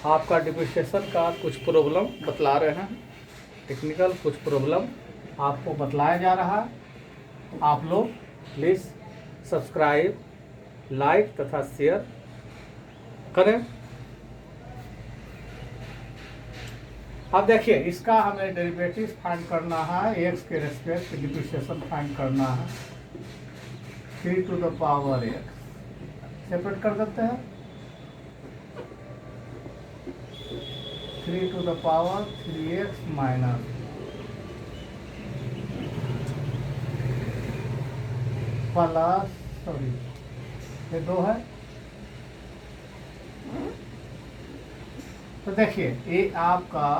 आपका डिप्रिसिएशन का कुछ प्रॉब्लम बतला रहे हैं, टेक्निकल कुछ प्रॉब्लम आपको बतलाया जा रहा है। आप लोग प्लीज़ सब्सक्राइब, लाइक तथा शेयर करें। अब देखिए, इसका हमें डेरिवेटिव फाइंड करना है, एक्स के रेस्पेक्ट डिप्रिसिएशन फाइंड करना है। 3 to the power x separate कर देते हैं। 3 to the power 3x minus plus, sorry ये 2 है। तो देखिए, ये आपका,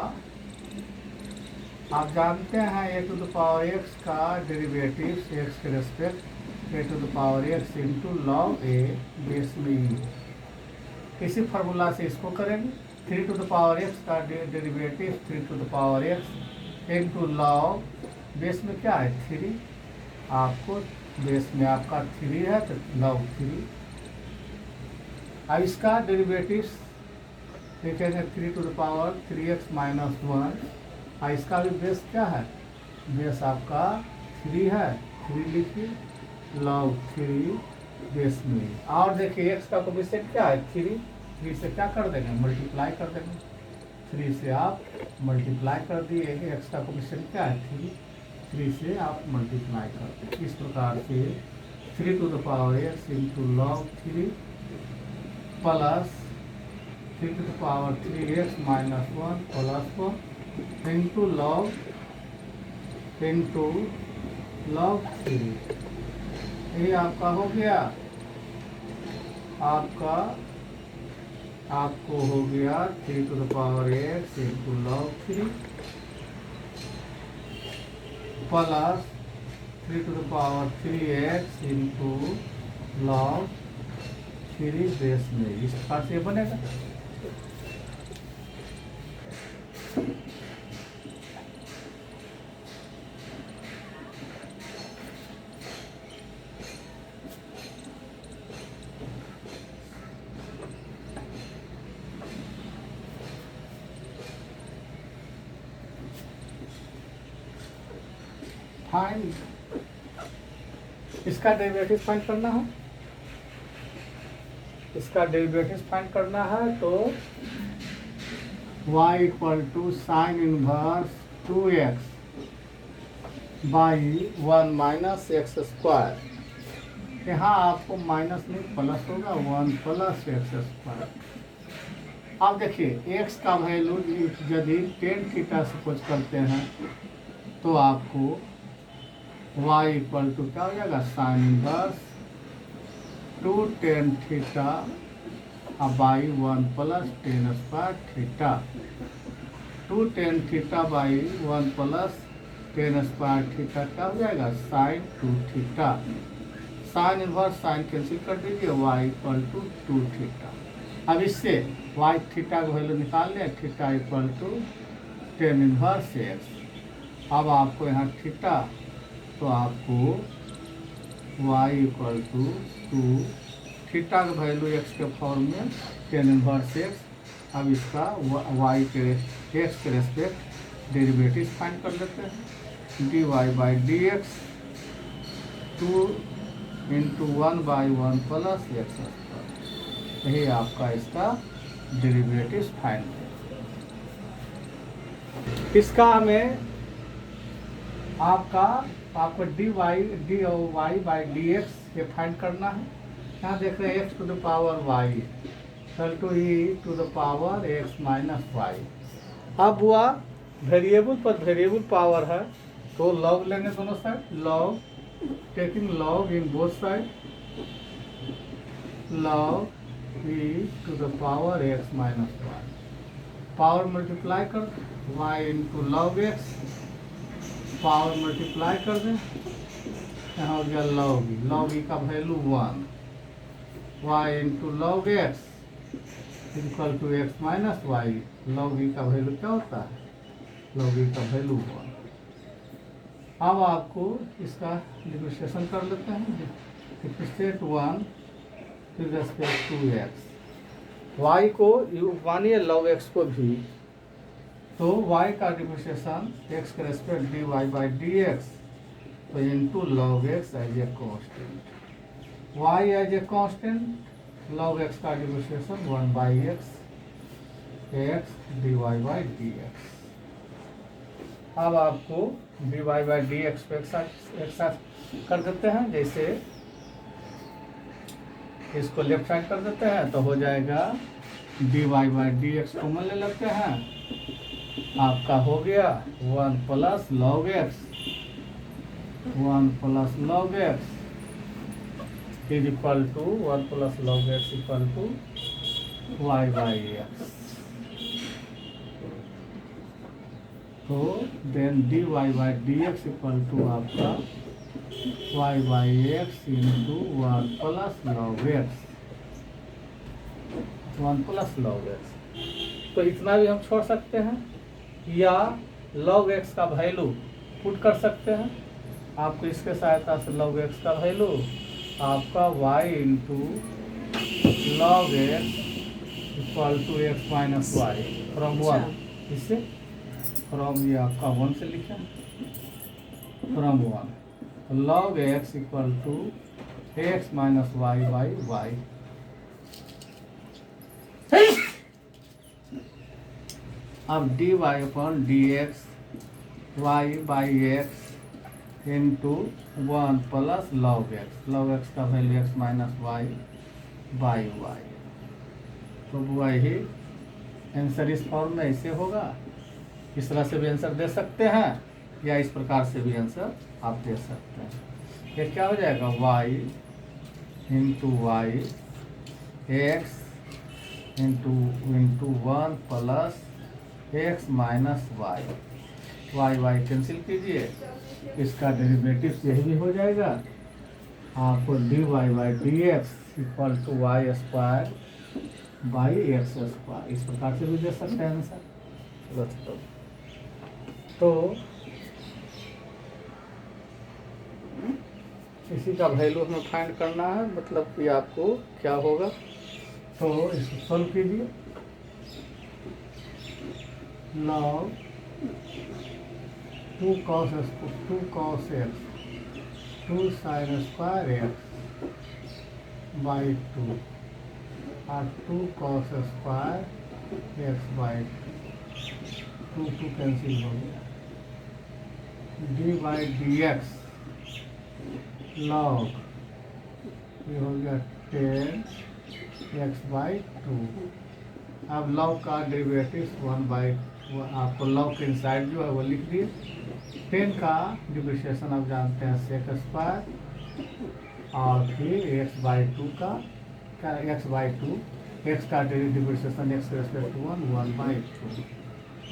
आप जानते हैं a to the power x का डेरिवेटिव एक्स के respect a to the power x into log a base में ई। इसी फार्मूला से इसको करेंगे। 3 टू द पावर एक्स का derivative 3 to the power x into log base में क्या है 3, आपको बेस में आपका 3 है तो लॉग 3। अब इसका डेरिवेटिव लिखेंगे 3 to the power 3x minus 1। और इसका भी बेस क्या है, बेस आपका 3 है, 3 लिखिए, लॉग 3 बेस में। और देखिए x का कोफिशिएंट क्या है 3 से क्या कर देंगे, मल्टीप्लाई कर देंगे। 3 से आप मल्टीप्लाई कर दिए, x का कोफिशिएंट क्या है 3 से आप मल्टीप्लाई कर दिए। इस प्रकार से 3 to the power x into log 3 plus 3 to the power 3x minus 1 plus 1 into log 3। ये आपका हो गया, आपको हो गया 3 to the power x into log 3 plus 3 to the power 3x into log 3 base में। इस प्रकार से बनेगा। फाइंड, इसका डेरिवेटिव फाइंड करना है। इसका डेरिवेटिव फाइंड करना है तो y equal to sine inverse 2x by 1 minus x square. यहाँ आपको माइनस नहीं प्लस होगा, 1 प्लस एक्स स्क्वायर। अब देखिए x का वैल्यू यदि टेन थीटा सपोज करते हैं तो आपको y इक्वल टू क्या हो जाएगा, sine inverse 2 tan theta by 1 plus tan square theta. 2 tan theta by 1 plus tan square theta क्या हो जाएगा, sine 2 theta. Sine inverse sine cancel कर दीजिए, y इक्वल टू 2 थीटा। अब इससे y थीटा का वैल्यू निकाल लें, theta equal to tan inverse x. अब आपको यहाँ थीटा, तो आपको y इक्वल टू 2 थीटा का वैल्यू x के फॉर्म में टेन इनवर्स एक्स। अब इसका y के x के रेस्पेक्ट डेरिवेटिव फाइंड कर लेते हैं। dy by D x 2 into 1 by 1 plus x square. यही आपका इसका डेरिवेटिव फाइंड है। इसका हमें आपको D Y by D x ये फाइंड करना है। यहाँ देख रहे हैं x to the power y equal to e to the power x minus y. अब हुआ वेरिएबल पर वेरिएबल पावर है तो लॉग लेंगे दोनों side, log taking log in both side, log e to the power x minus y. Power multiply कर y into log x, power multiply कर दें, यहाँ हो गया लॉग ई। लॉग ई का value 1, y into log x equal to x minus y. Log e का value क्या होता है, लॉग ई का वैल्यू 1। अब आपको इसका डिफ्रेंशिएशन कर लेते हैं। Differentiate 1 with respect to x y को मानिए log x को भी, तो y का डिप्रिसिएशन x के respect dy by D x, तो into log x as a constant, y as a constant, log x का depreciation 1 by x dy by D X. अब आपको dy बाई डी एक्स को एक साथ कर देते हैं, जैसे इसको लेफ्ट साइड कर देते हैं तो हो जाएगा dy by D X common ले लेते हैं, आपका हो गया 1 plus log x, 1 plus log x is equal to 1 plus log x equal to y by X. तो then dy by D x equal to आपका y by x into 1 plus log x, 1 plus log x। तो इतना भी हम छोड़ सकते हैं या log x का वैल्यू पुट कर सकते हैं। आपको इसके सहायता से log x का वैल्यू आपका y into log x equal to x minus y from 1, इससे फ्रॉम ये आपका 1 से लिखा from 1, log x equal to x minus y by y. अब dy upon d x y by x into 1 plus log x का value x minus y by y. तो वही answer इस फॉर्म में ऐसे होगा, इस तरह से भी आंसर दे सकते हैं या इस प्रकार से भी आंसर आप दे सकते हैं। ये क्या हो जाएगा y into y x into 1 plus x minus y, y cancel कीजिए, इसका डेरिवेटिव यही भी हो जाएगा आपको dy by D x equal to y square by x square, इस प्रकार से भी दे सकते हैं आंसर। तो इसी का वैल्यू हमें फाइंड करना है, मतलब कि आपको क्या होगा, तो इसको सॉल्व कीजिए। log 2 cos x 2 sin square x by 2 और 2 cos square x by 2 cancel हो गया, D by D x log ये हो गया 10 x बाई 2। अब लॉग का डेरिवेटिव 1 बाई, आपको लॉग के इनसाइड जो है वो लिख दिए। 10 का डिप्रिसिएशन आप जानते हैं सेक स्क्वायर और फिर x बाई 2 का x बाई 2, x का डिप्रिसिएशन x के रेस्पेक्ट 1 बाई 2,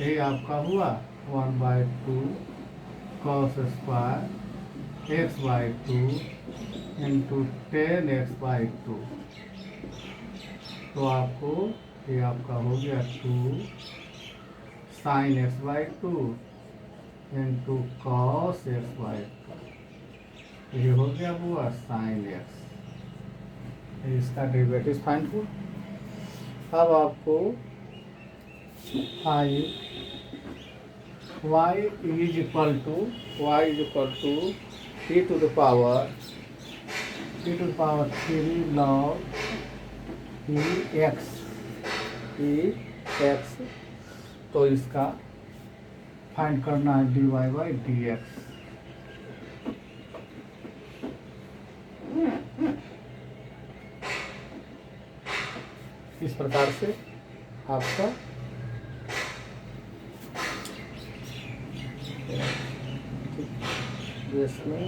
यही आपका हुआ 1 by 2 cos square x by 2 into 10 x by 2। तो आपको ये आपका हो गया 2 sine x by 2 into cos x by 2, ये हो गया हुआ साइन एक्स, इसका डेरिवेटिव फाइंड हुआ। अब आपको 5 y is equal to e to the power 3 log x, तो इसका फाइंड करना है dy बाई डी एक्स। इस प्रकार से आपका इसमें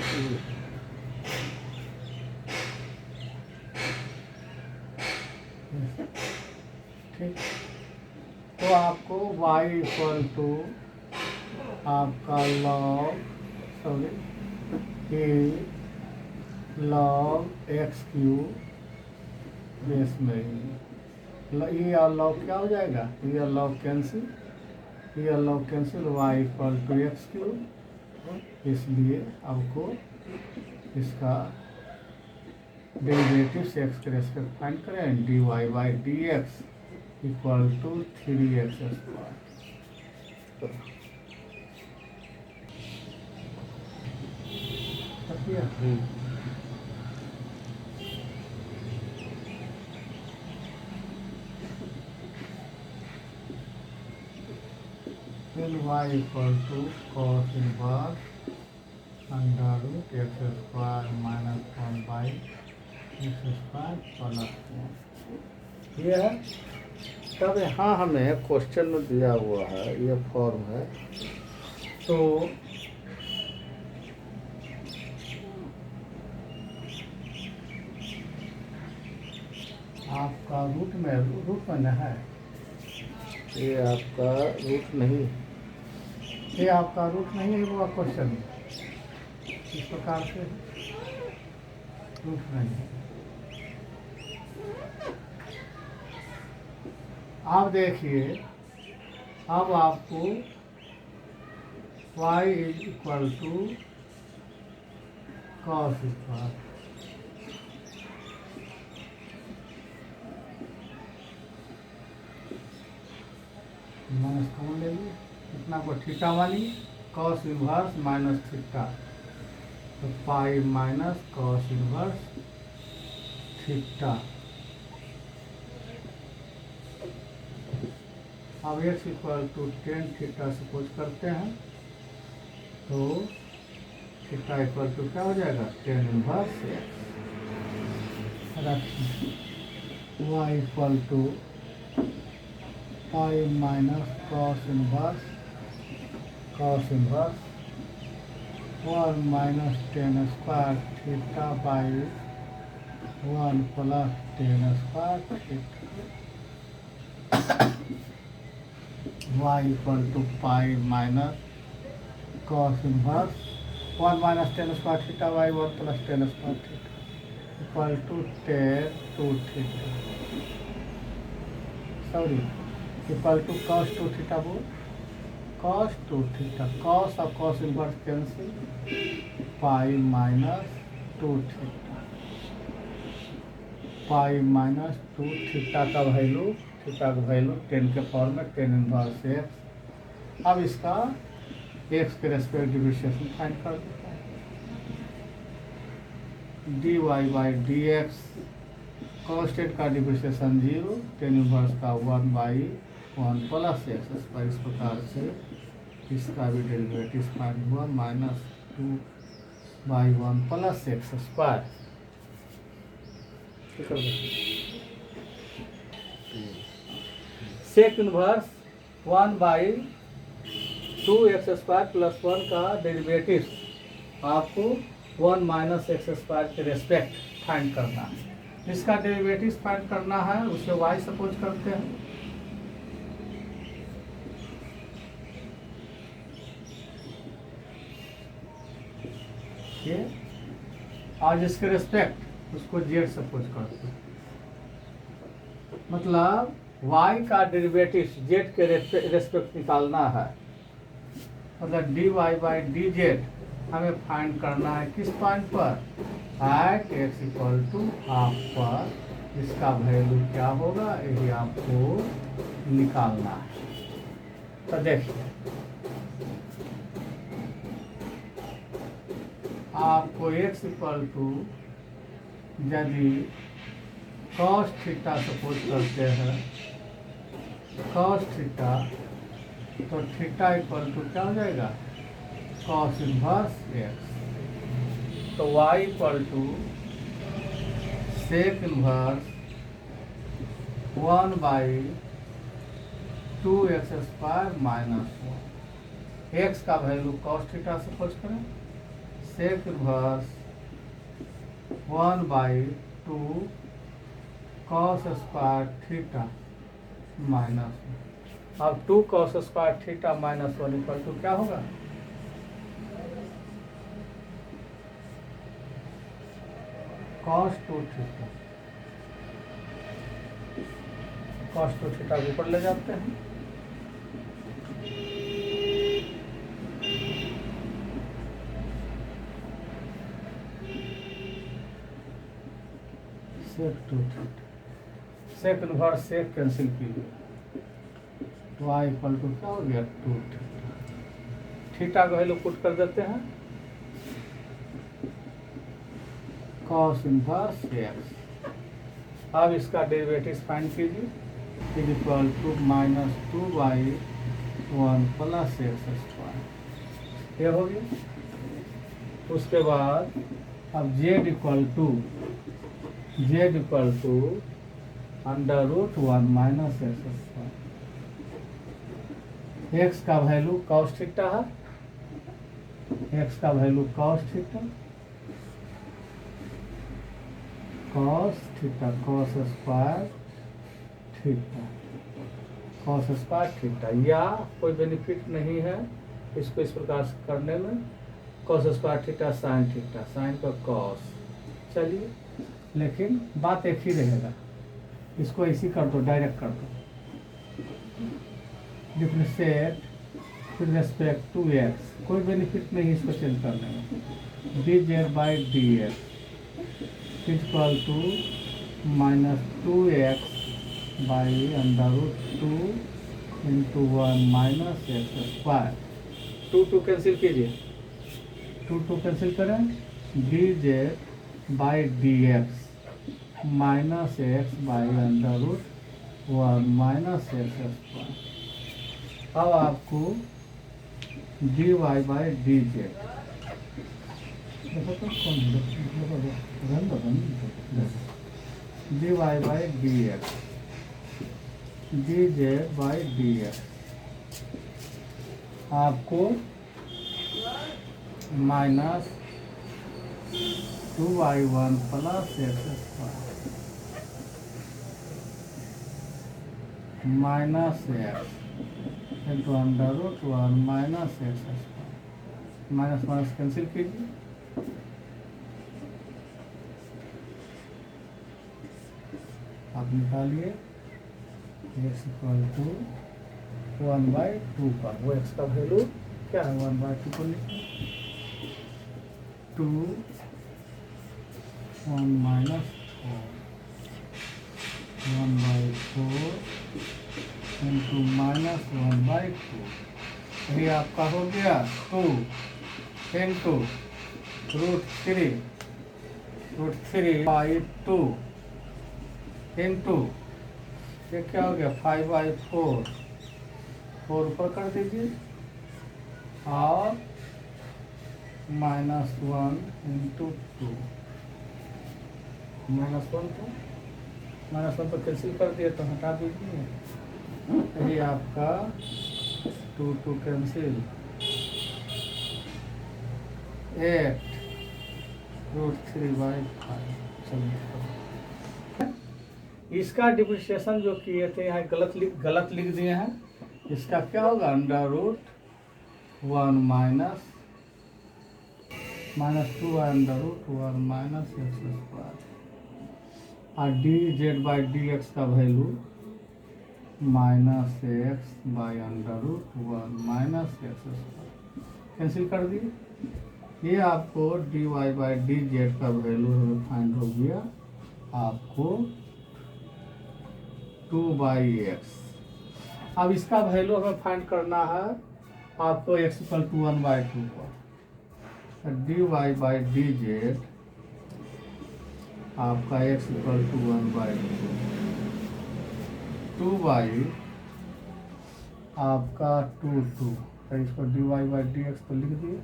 ठीक, तो आपको y इक्वल टू आपका लॉग एक्स क्यूब बेस में ये और लॉग क्या हो जाएगा, ये log cancel y equal to x cube, इसलिए आपको इसका डेरिवेटिव से एक्स के रेस्पेक्ट फाइंड करें dy by D x equal to 3x square. फिर y equal to cos inverse under root x square minus 1/x square plus 1 ये है। तब यहाँ हमें क्वेश्चन में दिया हुआ है, ये फॉर्म है, तो आपका रूट में न है, ये आपका रूट नहीं, ये आपका रूट नहीं है वो क्वेश्चन इस प्रकार से रूट नहीं है। आप देखिए, अब आपको y is equal to cos square, minus कौन लेंगे, इतना को थीटा वाली cos इनवर्स माइनस थीटा, तो pi minus cos inverse theta. अब x equal to tan theta suppose करते हैं, तो थीटा इक्वल टू क्या हो जाएगा, टेन इनवर्स x। रखिए y equal to pi minus cos inverse 1 minus tan square theta by 1 plus tan square theta. y equal to pi minus cos inverse 1 minus tan square theta by 1 plus tan square theta equal to 10 2 theta, sorry equal to cos 2 theta, वो cos 2 theta, cos और cos inverse cancel, pi minus 2 theta, pi minus 2 theta का value 10 के form में 10 inverse x। अब इसका x के respect differentiation find कर देते हैं, dy by D x, constant का डिफरेंशिएशन 0, 10 इनवर्स का 1/1 प्लस एक्स स्क्वायर। इस प्रकार से इसका भी डेरिवेटिव फाइंड हुआ, minus 2/1 plus x square. Sec inverse 1/2x square plus 1 का डेरिवेटिव आपको 1 माइनस एक्स स्क्वायर के रेस्पेक्ट फाइंड करना है। इसका डेरिवेटिव फाइंड करना है, उसे y सपोज करते हैं, ये आज इसके रेस्पेक्ट उसको z सपोज करते हैं, मतलब y का डेरिवेटिव z के रेस्पेक्ट निकालना है, मतलब dy बाई डी जेड हमें फाइंड करना है किस पॉइंट पर, at x equal to half पर। इसका वैल्यू क्या होगा, यही आपको निकालना है। तो देखिए आपको x इक्वल टू यदि cos थीटा सपोज करते हैं, cos थीटा, तो थीटा इक्वल टू क्या हो जाएगा, cos इनवर्स x। तो y equal to sec inverse 1/2x square minus 1, x का वैल्यू cos थीटा सपोज करें, sec inverse 1/2 cos square theta minus 1। अब 2 cos square theta minus 1 equal to क्या होगा, cos 2 theta. cos 2 theta को ऊपर ले जाते हैं, sec 2 थीटा, सेक इनवर्स से कैंसिल कीजिए, y इक्वल टू क्या हो गया 2 थीटा। थीटा का वैल्यू पुट कर देते हैं, cos इनवर्स x। अब इसका डेरिवेटिव फाइंड कीजिए, is equal to minus 2/1 plus x square, ये हो गया। उसके बाद अब z equal to under root 1 minus x square. X का वैल्यू कॉस थीटा है, एक्स का value cos theta, cos theta, cos square theta, cos square theta. या कोई बेनिफिट नहीं है इसको इस प्रकार से करने में, cos square theta sine theta, sine का कॉस। चलिए, लेकिन बात एक ही रहेगा, इसको ऐसी कर दो, डायरेक्ट कर दो, differentiate with respect to x, कोई बेनिफिट नहीं इसको चेंज करने में। D Z by D x equal to minus 2x by under root 2 into 1 minus x square. 2 cancel कीजिए, 2 कैंसिल करें, d Z by D x minus x by under root 1 minus x square. अब आपको D Y by D z, d Y by D x, d Z by D x आपको minus 2/1 plus x square minus x into under root 1 minus x square. Minus minus cancel कीजिए, आप निकालिए x equal to 1/2 पर, वो x का value क्या है 1/2 को लिखिए, 2 1 माइनस 1/4 इंटू माइनस 1/2। ये आपका हो गया 2 into root three by 2 into ये क्या हो गया 5/4, 4 ऊपर कर दीजिए, और माइनस 1 इंटू 2, माइनस वन तो कैंसिल कर दिए तो हटा दीजिए, ये आपका 2 कैंसिल, 8 रूट 3/5। चलिए, इसका डिफ्रेंशिएशन जो किए थे यहाँ गलत लिख दिए हैं। इसका क्या होगा under root 1 minus 2 under root 1 minus x square, और D Z by D x का value minus x by under root 1 minus x square, cancel कर दिए। ये आपको D Y by D Z का वैल्यू हमें फाइंड हो गया आपको 2/x। अब इसका वैल्यू हमें फाइंड करना है आपको x इक्वल टू 1/2 पर, d Y by D z आपका x इक्वल टू 1/2, 2 आपका 2 तो इसको d Y by D x तो लिख दिए।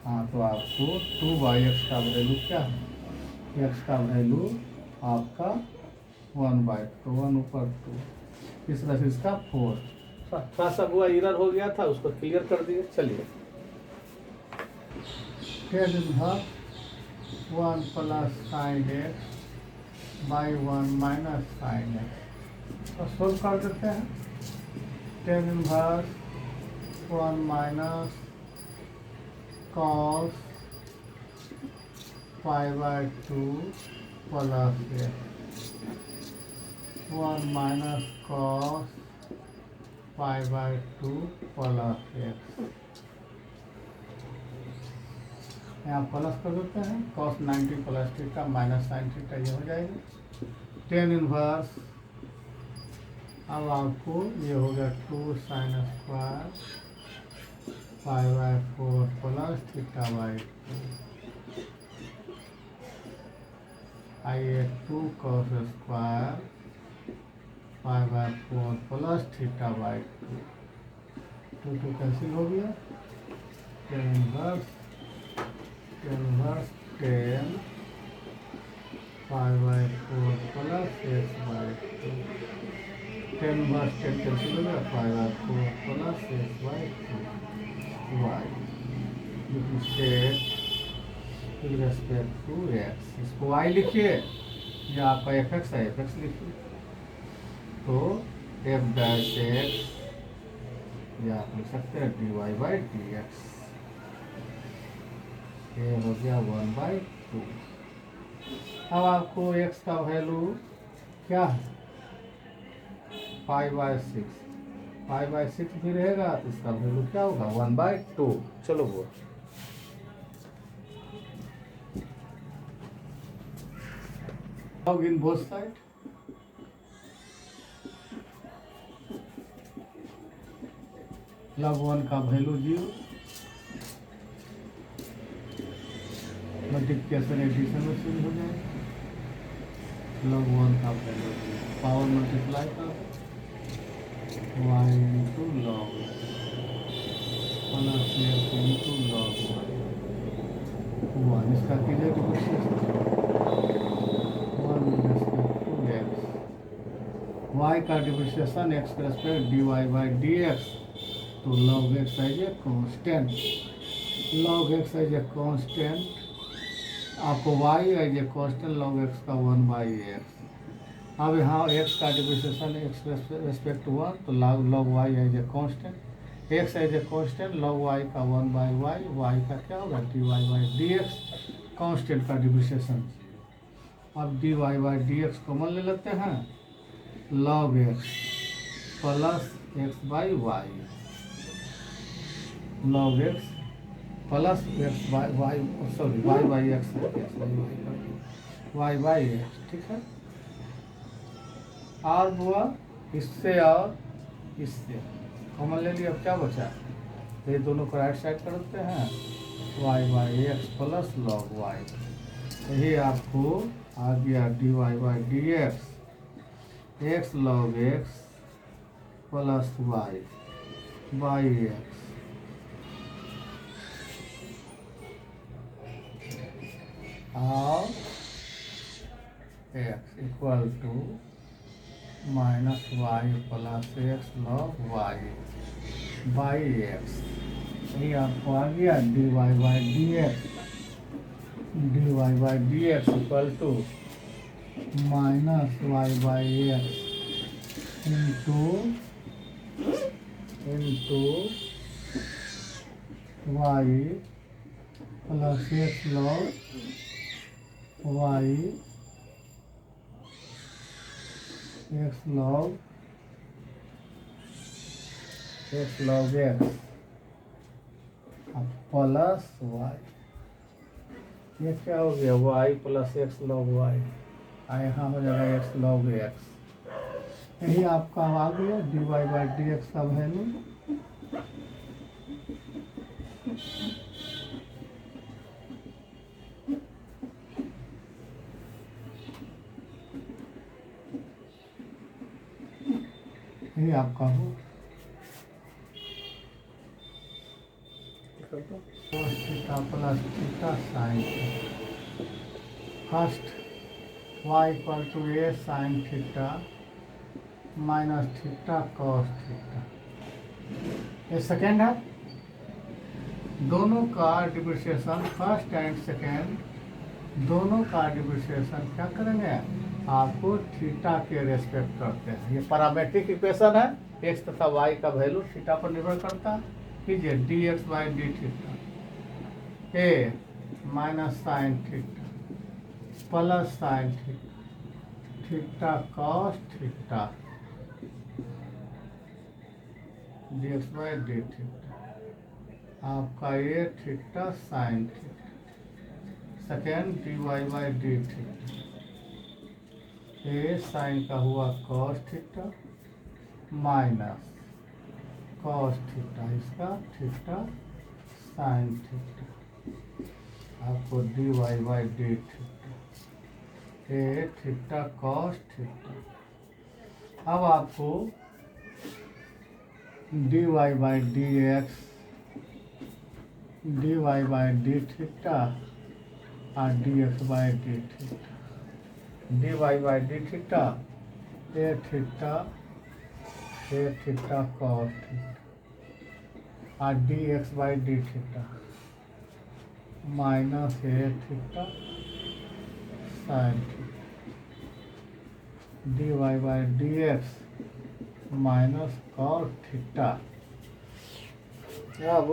हाँ, तो आपको 2/x का वैल्यू क्या है, x का वैल्यू आपका 1/2, तो 1 ऊपर 2, इस तरह से इसका 4। थोड़ा सा वो एरर हो गया था, उसको क्लियर कर दिए। चलिए, 1 plus sign x by 1 minus sine x, तो सोल्व कर देते हैं। 1 minus cos 5/2 plus x, 1 minus cos 5/2 plus x, यहाँ प्लस कर देते हैं, cos 90 plus theta minus sine theta, ये हो जाएगी। 10 इनवर्स अब आपको ये हो गया 2 sin square 5/4 plus theta by 2 आइए 2 cos square 5/4 plus theta by 2 2 cancel हो गया tan inverse 10 5/4 plus x/2 10 inverse 10 cancel हो गया 5/4 plus x/2 y with respect to x इसको y लिखिए या आपका fx है fx लिखिए तो f डैश x या आप लिख सकते हैं dy/dx ये हो गया 1/2। अब आपको x का वैल्यू क्या है 5/6 5/6 भी रहेगा तो इसका वैल्यू क्या होगा 1/2। चलो वो log in both side log 1 का वैल्यू 0 मल्टीप्लिकेशन एडिशन में शुरू हो जाएगा log 1 का वैल्यू पावर मल्टीप्लाई कर y into log plus x into log 1 इसका कीजिए differentiation 1 with respect to x y का डिफरेंशिएशन x के रेस्पेक्ट dy/dx तो log x as a constant log x as a constant आपको y as a constant log x का 1/x अब यहाँ x का डिफरेंशिएशन x रेस्पेक्ट 1 तो log y as a constant x as a constant log y का 1/y y का क्या होगा dy/dx कांस्टेंट का डिफरेंशिएशन। अब dy/dx कॉमन ले लेते हैं log x plus x/y log x plus x/y sorry y/x y/x ठीक है। और हुआ इससे और इससे कॉमन ले लिया अब क्या बचा ये दोनों को राइट साइड कर देते हैं y/x प्लस log y यही आपको आ गया dy/dx x log x plus y/x और x equal to minus y plus x log y by x ये आपको आ गया dy/dx equal to minus y/x into y plus x log y x log x plus y ये क्या हो गया y plus x log y यहाँ हो जाएगा x log x यही आपका आ गया dy/dx का वैल्यू। ये आपका हो theta plus theta sine first y equal to a sine theta minus theta cos theta ये सेकेंड है दोनों का डिफरेंशिएशन फर्स्ट एंड सेकेंड दोनों का डिफरेंशिएशन क्या करेंगे आपको थीटा के रेस्पेक्ट करते हैं ये पैरामेट्रिक इक्वेशन है x तथा y का वैल्यू थीटा पर निर्भर करता है कीजिए dx/d theta a minus sine theta plus sine theta theta cos theta dx/d theta आपका ये theta sine theta second dy/d theta a sine का हुआ cos theta minus cos theta, इसका थीटा साइन थीटा, आपको D Y by D theta, a theta cos theta. अब आपको D Y by D x, D Y by D theta और D x by D theta, D Y by D theta a theta cos theta और D x by D theta minus a theta sine theta, D Y by D x minus cos theta. अब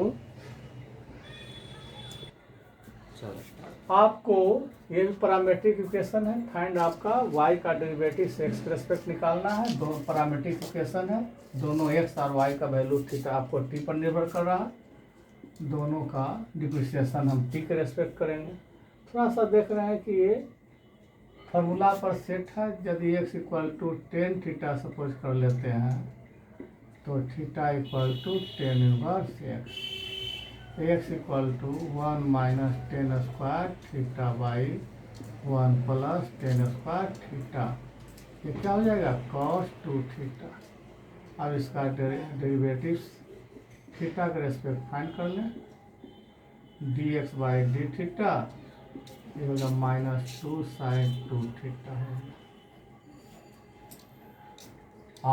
आपको ये भी parametric equation है, find आपका y का derivative x के respect निकालना है। दोनों पैरामीट्रिक इक्वेशन है, दोनों x और y का वैल्यू थीटा आपको t पर निर्भर कर रहा है। दोनों का डिप्रिसिएशन हम t के रेस्पेक्ट करेंगे। थोड़ा सा देख रहे हैं कि ये फार्मूला पर सेट है। यदि x equal to tan theta suppose कर लेते हैं तो theta equal to tan inverse x equal to 1 minus tan square theta by 1 plus tan square theta, ये क्या हो जाएगा कॉस 2 थीटा। अब इसका डेरिवेटिव्स थीटा के रेस्पेक्ट फाइंड कर लें, d x by D theta ये होगा माइनस 2 साइन 2 थीटा है।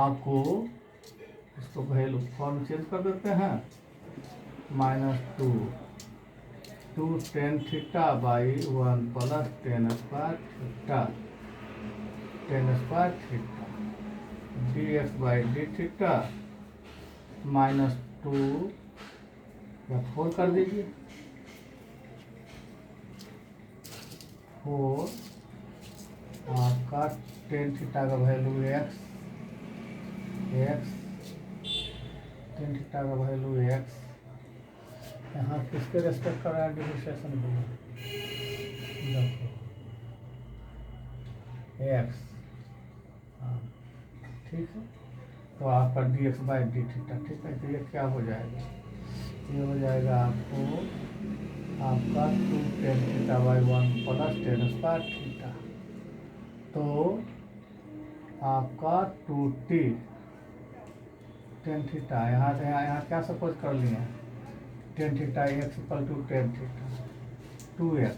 आपको इसको वैल्यू फॉर्म चेंज कर देते हैं, minus 2 tan theta by 1 plus tan square theta D x by D theta minus 2 या 4 कर दीजिए, 4 आपका टेन थीटा का वैल्यू एक्स टेन थीटा का वैल्यू एक्स, यहाँ किसके रेस्पेक्ट कर रहा है डिफ्रेंशिएशन को, एक्स, हाँ ठीक है। तो आपका D x by D theta, ठीक है। तो ये क्या हो जाएगा, ये हो जाएगा आपका 2 tan theta by 1 plus tan square theta. तो आपका 2t टेन थीटा, यहाँ क्या सपोज कर लिए tan theta X equal to tan theta 2x,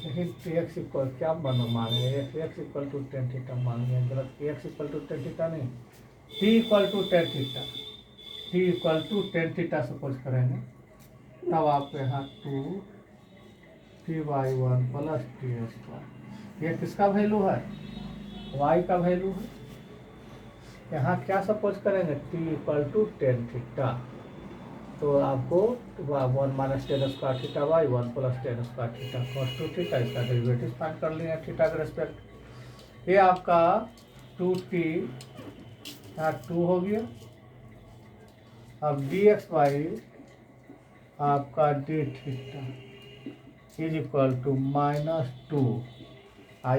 लेकिन एक्स इक्वल क्या बनो मांगे, X equal to tan theta मांगे, गलत, X equal to tan theta नहीं, T equal to tan theta, T equal to tan theta suppose करेंगे, तब आपको यहाँ 2t/1 प्लस टी स्क्वायर, ये किसका वैल्यू है, y का वैल्यू है। यहाँ क्या सपोज करेंगे, t equal to tan theta, तो आपको 1 minus tan square theta by 1 plus tan square theta cos 2 theta, इसका डेरिवेटिव फाइंड कर लिया थीटा के रेस्पेक्ट। ये आपका 2t यहाँ 2 हो गया। अब डी एक्स बाई आपका d theta is equal to minus 2,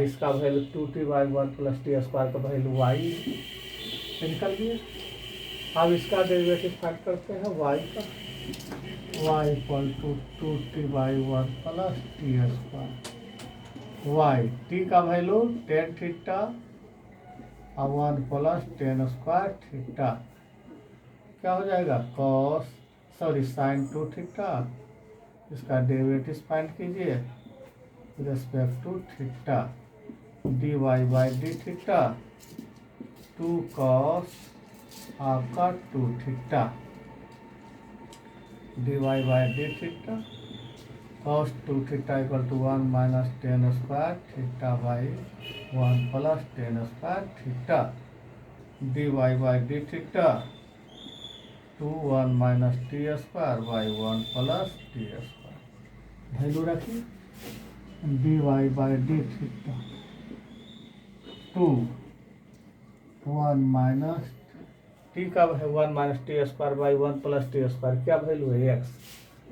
इसका value 2t/1 plus T square का वैल्यू y निकल गया। अब इसका डेरिवेटिव फाइंड करते हैं y का, y equal to 2t/1 plus T square, y t का वैल्यू टेन थीटा और 1 प्लस टेन स्क्वायर थीटा, क्या हो जाएगा साइन 2 थीटा, इसका डेरिवेटिव फाइंड कीजिए respect to theta, D Y by D theta 2 cos आपका 2 theta, D Y by D theta cos 2 theta equal to 1 minus tan square theta by 1 plus tan square theta, D Y by D theta 1 minus T square by 1 plus T square, value रखिए D Y by D theta 1 minus T का 1 minus T square by 1 plus T square, क्या value है X,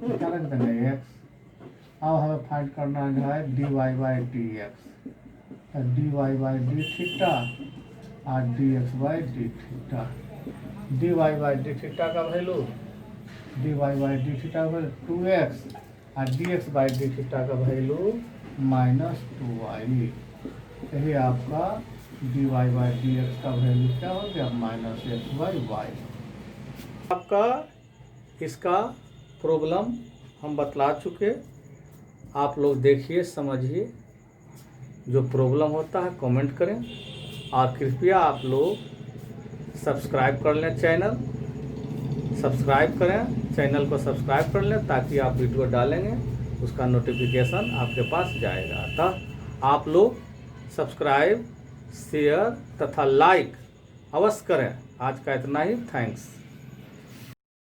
क्या रख देंगे X. अब हमें find करना है D Y by D x, D Y by D theta और D x by D theta. D Y by D theta का value D Y by D theta का वैल्यू 2x और D x by D theta का value -2y। यही आपका d Y by D x का value क्या हो गया -x/y। आपका इसका प्रॉब्लम हम बतला चुके, आप लोग देखिए समझिए, जो प्रॉब्लम होता है कमेंट करें और कृपया आप लोग सब्सक्राइब कर लें, सब्सक्राइब करें चैनल को, सब्सक्राइब कर लें ताकि आप वीडियो डालेंगे उसका नोटिफिकेशन आपके पास जाएगा। अतः आप लोग सब्सक्राइब, शेयर तथा लाइक अवश्य करें। आज का इतना ही, थैंक्स।